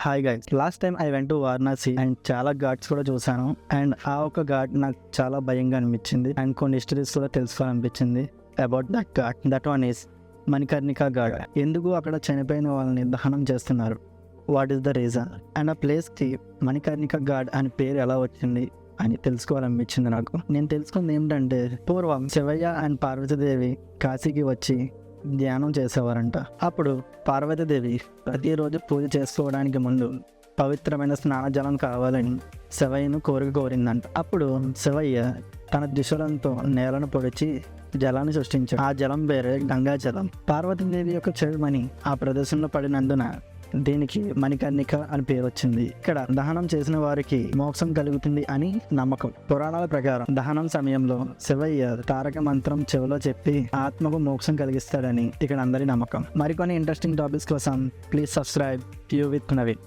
Hi guys, last time I went to Varanasi and చాలా ఘాట్స్ కూడా చూసాను. అండ్ ఆ ఒక ఘాట్ నాకు చాలా భయంగా అనిపించింది అండ్ కొన్ని హిస్టరీస్ కూడా తెలుసుకోవాలనిపించింది about that ghat. That one is Manikarnika ghat. ఎందుకు అక్కడ చనిపోయిన వాళ్ళని దహనం చేస్తున్నారు, what is the reason, and ఆ ప్లేస్కి మణికర్ణికా ఘాట్ అని పేరు ఎలా వచ్చింది అని తెలుసుకోవాలనిపించింది నాకు. నేను తెలుసుకుంది ఏమిటంటే, పూర్వం శివయ్య అండ్ పార్వతీదేవి కాశీకి వచ్చి ధ్యానం చేసేవారంట. అప్పుడు పార్వతీదేవి ప్రతిరోజు పూజ చేసుకోవడానికి ముందు పవిత్రమైన స్నానజలం కావాలని శివయ్యను కోరిందంట. అప్పుడు శివయ్య తన త్రిశూలంతో నేలను పొడిచి జలాన్ని సృష్టించాడు. ఆ జలం పేరే గంగా జలం. పార్వతీదేవి యొక్క చెడుమని ఆ ప్రదేశంలో పడినందున దీనికి మణికర్ణిక అని పేరు వచ్చింది. ఇక్కడ దహనం చేసిన వారికి మోక్షం కలుగుతుంది అని నమ్మకం. పురాణాల ప్రకారం దహనం సమయంలో శివయ్య తారక మంత్రం చెవిలో చెప్పి ఆత్మకు మోక్షం కలిగిస్తాడని ఇక్కడ అందరి నమ్మకం. మరికొన్ని ఇంట్రెస్టింగ్ టాపిక్స్ కోసం please subscribe you with Naveen.